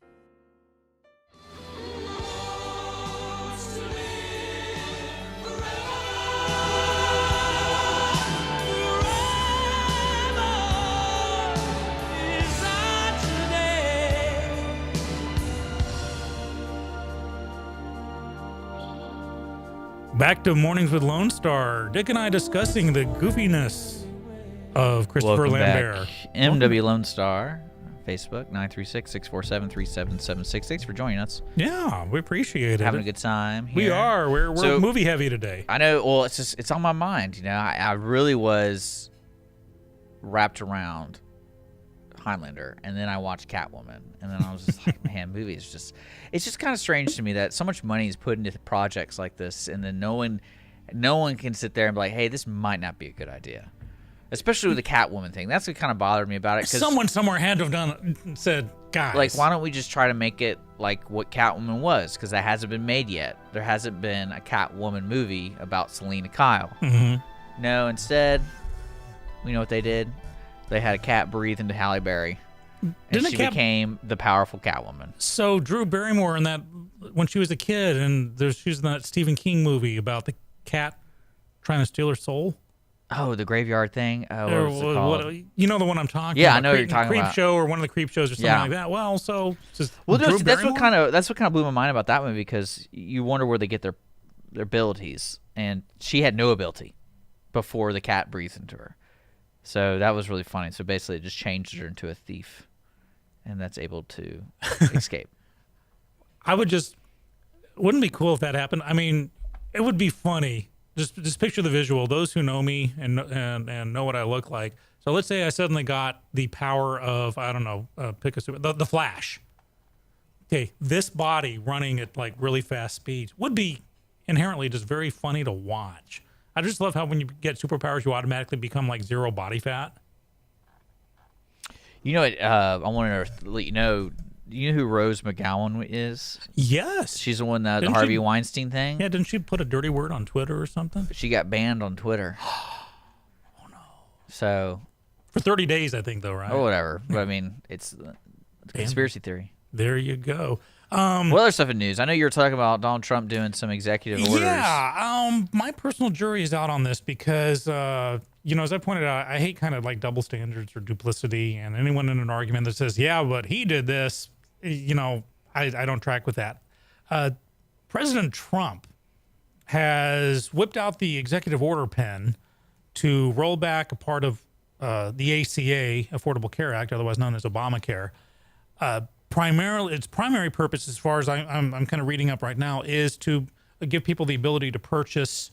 Back to Mornings with Lone Star. Dick and I discussing the goofiness of Christopher Welcome Lambert. back. MW Lone Star, Facebook, 936-647-3776. Thanks for joining us. Yeah, we appreciate it. Having a good time here. We are. We're So- movie heavy today. I know. Well, it's on my mind. I really was wrapped around Highlander, and then I watched Catwoman, and then I was just like, man, it's just kind of strange to me that so much money is put into projects like this, and then no one can sit there and be like, hey, this might not be a good idea. Especially with the Catwoman thing. That's what kind of bothered me about it. 'Cause someone somewhere had to have done said, guys, like, why don't we just try to make it like what Catwoman was? Because that hasn't been made yet. There hasn't been a Catwoman movie about Selena Kyle. Mhm. No, instead, we know what they did. They had a cat breathe into Halle Berry, and Didn't a she cat- became the powerful Catwoman. So Drew Barrymore in that when she was a kid, and she was in that Stephen King movie about the cat trying to steal her soul. Oh, the graveyard thing. Oh, Or what was it called? you know the one I'm talking Yeah, about. I know what you're talking Creep about. Show or one of the Creep Shows or something Yeah. like that. Well, so just Well, Drew that's what Barrymore? kind of blew my mind about that one, because you wonder where they get their abilities, and she had no ability before the cat breathed into her. So that was really funny. So basically, it just changed her into a thief, and that's able to escape. Wouldn't it be cool if that happened? I mean, it would be funny. Just picture the visual. Those who know me and know what I look like. So let's say I suddenly got the power of, I don't know, pick a the Flash. Okay, this body running at like really fast speeds would be inherently just very funny to watch. I just love how when you get superpowers, you automatically become like zero body fat. You know what? I wanted to let you know. You know who Rose McGowan is? Yes. She's the one that the Didn't Harvey she- Weinstein thing. Yeah, didn't she put a dirty word on Twitter or something? She got banned on Twitter. Oh no. So, For 30 days, I think, though, right? or whatever. But I mean, it's a conspiracy theory. There you go. What other stuff in news? I know you were talking about Donald Trump doing some executive orders. Yeah, my personal jury is out on this because, as I pointed out, I hate kind of like double standards or duplicity, and anyone in an argument that says, yeah, but he did this, I don't track with that. President Trump has whipped out the executive order pen to roll back a part of the ACA, Affordable Care Act, otherwise known as Obamacare. Primarily, its primary purpose, as far as I'm kind of reading up right now, is to give people the ability to purchase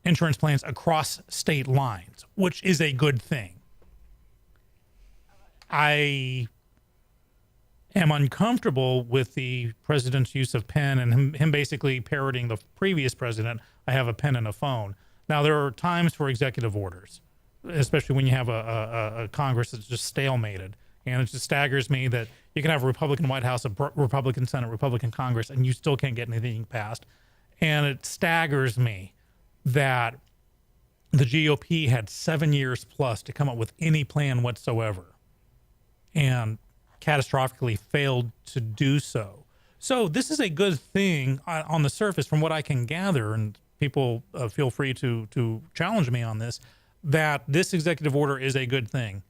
insurance plans across state lines, which is a good thing. I am uncomfortable with the president's use of pen and him basically parroting the previous president. I have a pen and a phone. Now, there are times for executive orders, especially when you have a Congress that's just stalemated. And it just staggers me that you can have a Republican White House, a Republican Senate, Republican Congress, and you still can't get anything passed. And it staggers me that the GOP had 7 years plus to come up with any plan whatsoever and catastrophically failed to do so. So this is a good thing on the surface from what I can gather, and people feel free to challenge me on this, that this executive order is a good thing.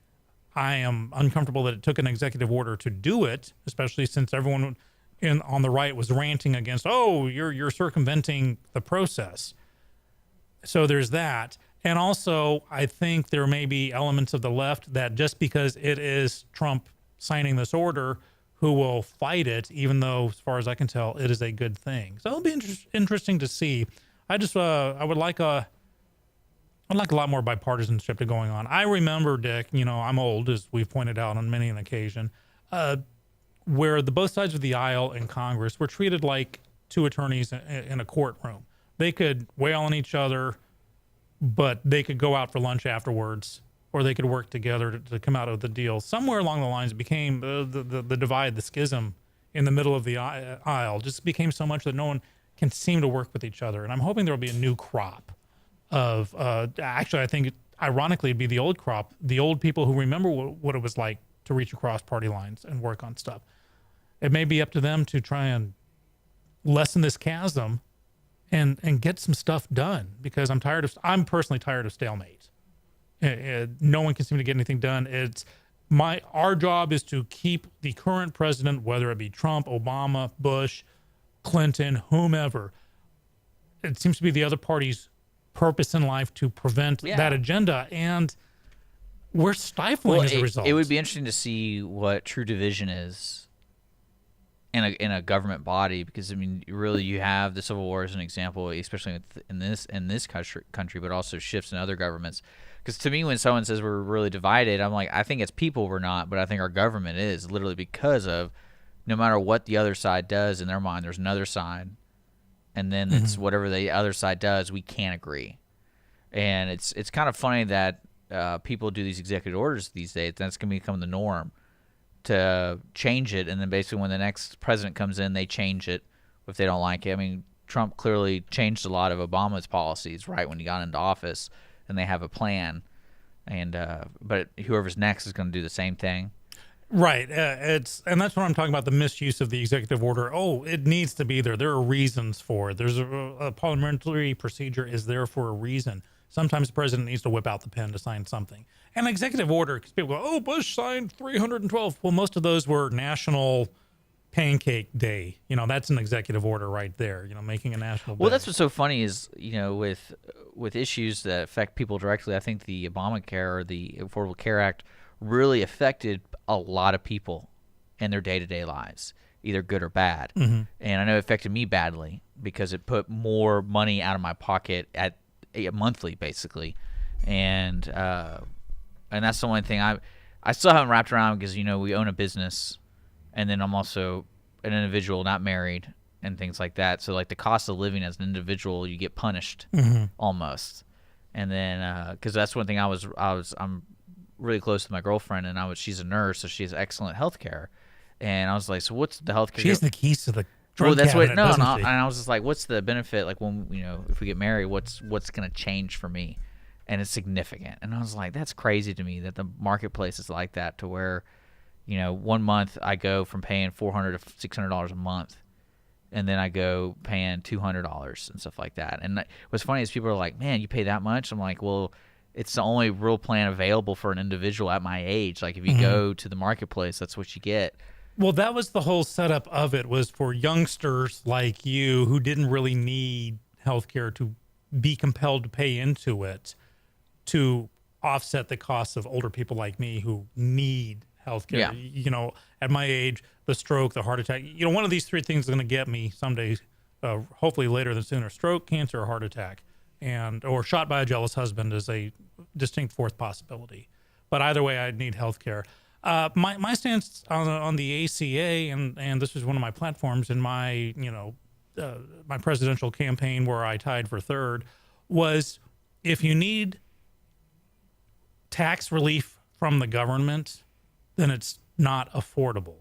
I am uncomfortable that it took an executive order to do it, especially since everyone on the right was ranting against, oh, you're circumventing the process. So there's that. And also, I think there may be elements of the left that just because it is Trump signing this order, who will fight it, even though, as far as I can tell, it is a good thing. So it'll be interesting to see. I would like a lot more bipartisanship to going on. I remember, Dick, I'm old, as we've pointed out on many an occasion, where the both sides of the aisle in Congress were treated like two attorneys in a courtroom. They could wail on each other, but they could go out for lunch afterwards, or they could work together to come out of the deal. Somewhere along the lines, it became the divide, the schism in the middle of the aisle just became so much that no one can seem to work with each other. And I'm hoping there will be a new crop of actually, I think ironically it'd be the old crop, the old people who remember what it was like to reach across party lines and work on stuff. It may be up to them to try and lessen this chasm and get some stuff done, because I'm personally tired of stalemate. No one can seem to get anything done. Our job is to keep the current president, whether it be Trump, Obama, Bush, Clinton, whomever. It seems to be the other party's purpose in life to prevent that agenda, and we're stifling as a result. It would be interesting to see what true division is in a government body, because I mean, really, you have the Civil War as an example, especially in this country, but also shifts in other governments. Because to me, when someone says we're really divided, I'm like, I think it's people we're not, but I think our government is, literally because of no matter what the other side does in their mind, there's another side. And then it's whatever the other side does, we can't agree. And it's kind of funny that people do these executive orders these days. That's going to become the norm, to change it. And then basically when the next president comes in, they change it if they don't like it. I mean, Trump clearly changed a lot of Obama's policies right when he got into office. And and they have a plan, and but whoever's next is going to do the same thing. Right. And that's what I'm talking about, the misuse of the executive order. Oh, it needs to be there. There are reasons for it. There's a parliamentary procedure is there for a reason. Sometimes the president needs to whip out the pen to sign something. An executive order, because people go, oh, Bush signed 312. Well, most of those were National Pancake Day. That's an executive order right there, making a national Well, day. that's what's so funny is, with issues that affect people directly, I think the Obamacare or the Affordable Care Act really affected a lot of people in their day-to-day lives, either good or bad. And I know it affected me badly because it put more money out of my pocket at monthly, basically. And that's the only thing I still haven't wrapped around, because we own a business, and then I'm also an individual, not married, and things like that. So like the cost of living as an individual, you get punished almost. And then because that's one thing I'm really close to my girlfriend, and she's a nurse, so she has excellent health care. And I was like, so what's the health care? She has the keys to the drug Well, that's cabinet, what doesn't no. she? And I was just like, what's the benefit? Like when if we get married, what's going to change for me? And it's significant. And I was like, that's crazy to me that the marketplace is like that, to where 1 month I go from paying $400 to $600 a month, and then I go paying $200 and stuff like that. And what's funny is people are like, man, you pay that much? I'm like, well, it's the only real plan available for an individual at my age. Like if you go to the marketplace, that's what you get. Well, that was the whole setup of it, was for youngsters like you who didn't really need healthcare to be compelled to pay into it, to offset the costs of older people like me who need healthcare. Yeah. At my age, the stroke, the heart attack, one of these three things is going to get me someday, hopefully later than sooner: stroke, cancer, or heart attack. Or shot by a jealous husband is a distinct fourth possibility. But either way, I'd need health care. My stance on the ACA, and this was one of my platforms in my, my presidential campaign where I tied for third, was if you need tax relief from the government, then it's not affordable.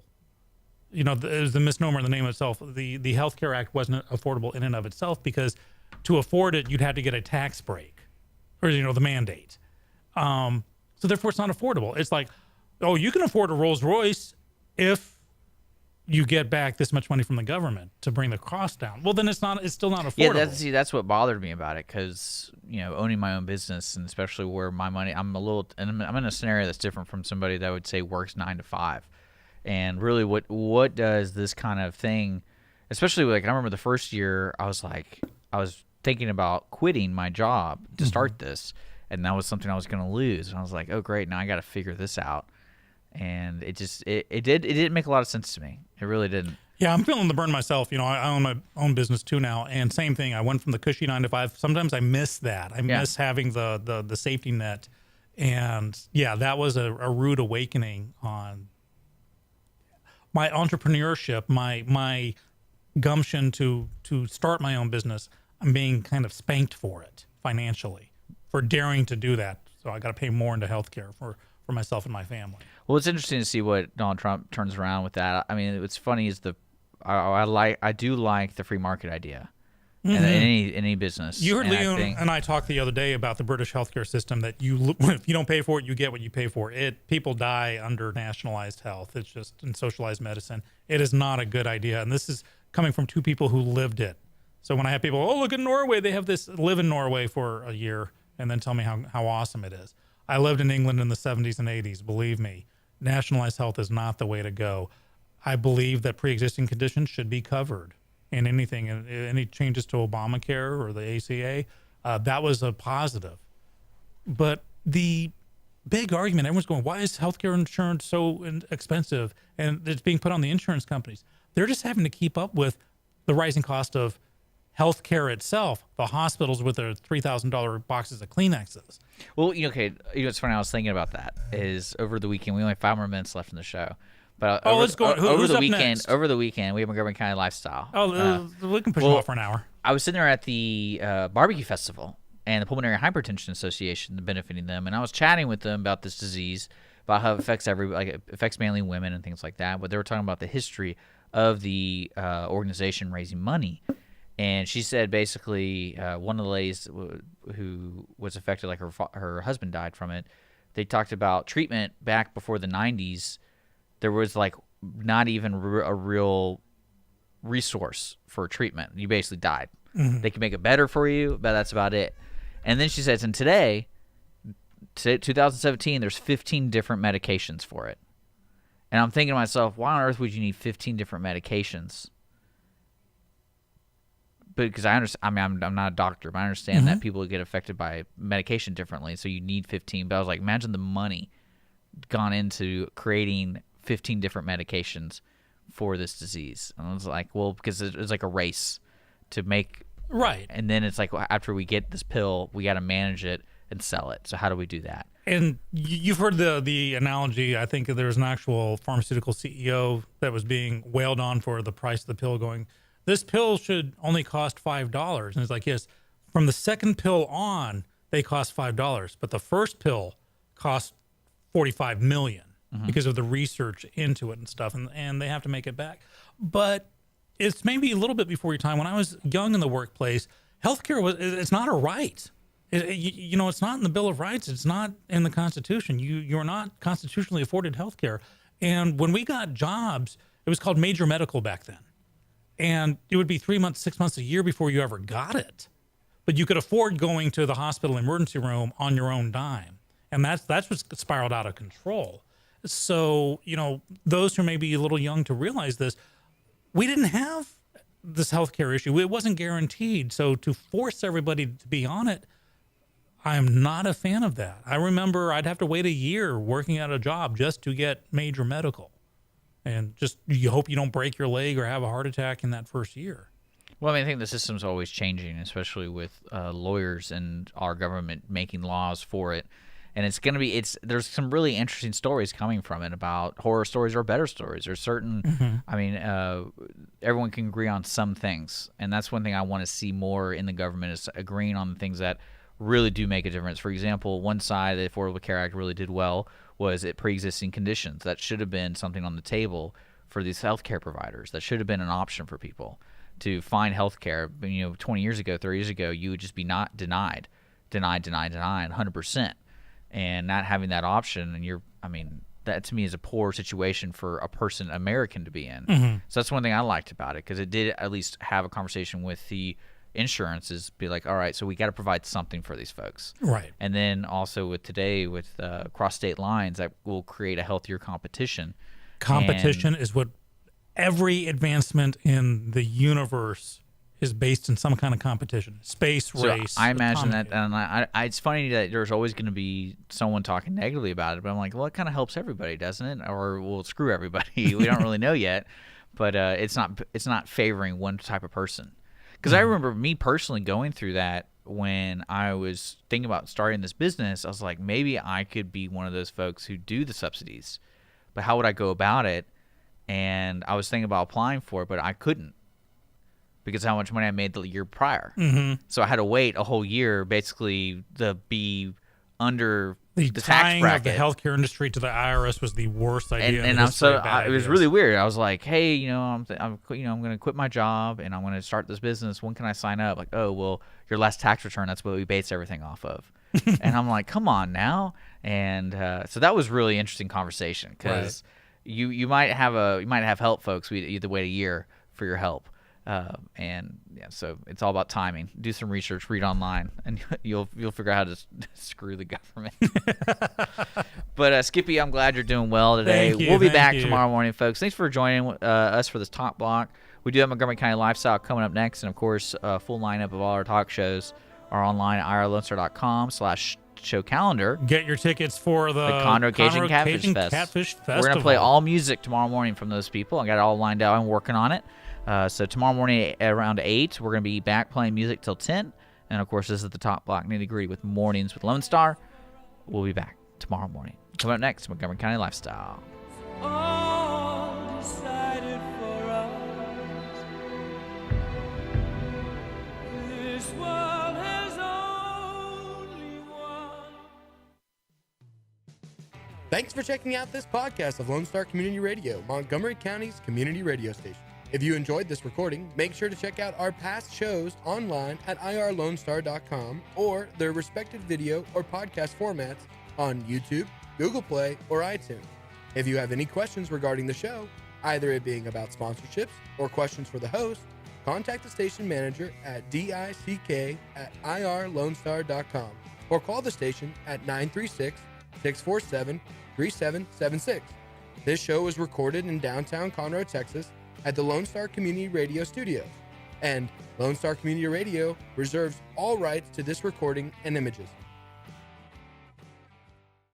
There's the misnomer in the name itself. The Health Care Act wasn't affordable in and of itself, because to afford it, you'd have to get a tax break, or the mandate. So therefore, it's not affordable. It's like, oh, you can afford a Rolls Royce if you get back this much money from the government to bring the cost down. Well, then it's still not affordable. Yeah, that's what bothered me about it, because owning my own business, and especially where my money, I'm in a scenario that's different from somebody that would say works 9 to 5. And really, what does this kind of thing, especially like I remember the first year, I was thinking about quitting my job to start this, and that was something I was going to lose. And I was like, oh great, now I got to figure this out. And it didn't make a lot of sense to me. It really didn't. Yeah, I'm feeling the burn myself. I own my own business too now, and same thing. I went from the cushy 9 to 5. Sometimes I miss that. I miss having the safety net, and yeah, that was a rude awakening on my entrepreneurship, my gumption to start my own business. I'm being kind of spanked for it financially, for daring to do that. So I got to pay more into healthcare for myself and my family. Well, it's interesting to see what Donald Trump turns around with that. I mean, what's funny is I do like the free market idea, and any business. You heard and Leon and I talked the other day about the British healthcare system, that if you don't pay for it, you get what you pay for. People die under nationalized health. It's just in socialized medicine. It is not a good idea, and this is coming from two people who lived it. So when I have people, oh, look at Norway, they have this, live in Norway for a year, and then tell me how awesome it is. I lived in England in the 70s and 80s. Believe me, nationalized health is not the way to go. I believe that pre-existing conditions should be covered in anything. Any changes to Obamacare or the ACA, that was a positive. But the big argument, everyone's going, why is healthcare insurance so expensive? And it's being put on the insurance companies. They're just having to keep up with the rising cost of healthcare itself, the hospitals with their $3,000 boxes of Kleenexes. Well, okay, it's funny. I was thinking about that. Is over the weekend, we only have 5 more minutes left in the show. But let's go. Over Who's the up weekend, next? over the weekend, we have Montgomery County Lifestyle. We can push them off for an hour. I was sitting there at the barbecue festival and the Pulmonary Hypertension Association benefiting them, and I was chatting with them about this disease, about how it affects everybody, like it affects mainly women and things like that. But they were talking about the history of the organization raising money. And she said basically one of the ladies who was affected, like her husband died from it. They talked about treatment back before the 90s. There was like not even a real resource for treatment. You basically died. They can make it better for you, but that's about it. And then she says, and today, 2017, there's 15 different medications for it. And I'm thinking to myself, why on earth would you need 15 different medications? But because I understand, I mean, I'm not a doctor, but I understand that people get affected by medication differently, so you need 15. But I was like, imagine the money gone into creating 15 different medications for this disease. And I was like, well, because it's like a race to make. Right. And then it's like, after we get this pill, we got to manage it and sell it. So how do we do that? And you've heard the analogy. I think there was an actual pharmaceutical CEO that was being wailed on for the price of the pill, going, this pill should only cost $5. And it's like, yes, from the second pill on, they cost $5. But the first pill cost $45 million because of the research into it and stuff. And they have to make it back. But it's maybe a little bit before your time. When I was young in the workplace, healthcare it's not a right. You know, it's not in the Bill of Rights. It's not in the Constitution. You're not constitutionally afforded healthcare. And when we got jobs, it was called major medical back then. And it would be 3 months, 6 months, a year before you ever got it. But you could afford going to the hospital emergency room on your own dime. And that's what spiraled out of control. So, you know, those who may be a little young to realize this, we didn't have this healthcare issue. It wasn't guaranteed. So to force everybody to be on it, I'm not a fan of that. I remember I'd have to wait a year working at a job just to get major medical. And just you hope you don't break your leg or have a heart attack in that first year. Well, I mean, I think the system's always changing, especially with lawyers and our government making laws for it. And it's going to be, there's some really interesting stories coming from it about horror stories or better stories. There's certain, I mean, everyone can agree on some things. And that's one thing I want to see more in the government is agreeing on the things that really do make a difference. For example, one side the Affordable Care Act really did well was it pre-existing conditions. That should have been something on the table for these healthcare providers. That should have been an option for people to find healthcare. You know, 20 years ago, 30 years ago, you would just be not denied 100%. And not having that option, and I mean, that to me is a poor situation for a person, American, to be in. So that's one thing I liked about it, because it did at least have a conversation with the insurance, is be like, all right, so we got to provide something for these folks. Right. And then also with today, with cross state lines, that will create a healthier competition. Competition is what every advancement in the universe is based in some kind of competition, space, race. I imagine that, and it's funny that there's always going to be someone talking negatively about it, but I'm like, well, it kind of helps everybody, doesn't it? Or we'll screw everybody. We don't really know yet, but it's not favoring one type of person. Because I remember me personally going through that when I was thinking about starting this business. I was like, maybe I could be one of those folks who do the subsidies, but how would I go about it? And I was thinking about applying for it, but I couldn't, because of how much money I made the year prior. So I had to wait a whole year basically to be under the tax tying bracket. of the healthcare industry to the IRS was the worst idea. And it was really weird. I was like, hey, you know, I'm going to quit my job and I'm going to start this business. When can I sign up? Like, oh, well, your last tax return, that's what we base everything off of. And I'm like, come on now. And so that was really interesting conversation, because you might have help, folks. You have to wait a year for your help. And yeah, so it's all about timing. Do some research, read online, and you'll figure out how to screw the government. But Skippy, I'm glad you're doing well today. We'll be back tomorrow morning, folks. Thanks for joining us for this talk block. We do have Montgomery County Lifestyle coming up next, and of course, a full lineup of all our talk shows are online at irlonestar.com/show calendar. Get your tickets for the Conroe Cajun Catfish Fest. We're going to play all music tomorrow morning from those people. I got it all lined out. I'm working on it. So tomorrow morning around 8, we're going to be back playing music till 10. And, of course, this is the Top Block Nitty Gritty with Mornings with Lone Star. We'll be back tomorrow morning. Coming up next, Montgomery County Lifestyle. All decided for us. This world has only one. Thanks for checking out this podcast of Lone Star Community Radio, Montgomery County's community radio station. If you enjoyed this recording, make sure to check out our past shows online at irlonestar.com or their respective video or podcast formats on YouTube, Google Play, or iTunes. If you have any questions regarding the show, either it being about sponsorships or questions for the host, contact the station manager at dick@irlonestar.com or call the station at 936-647-3776. This show was recorded in downtown Conroe, Texas at the Lone Star Community Radio Studios, and Lone Star Community Radio reserves all rights to this recording and images.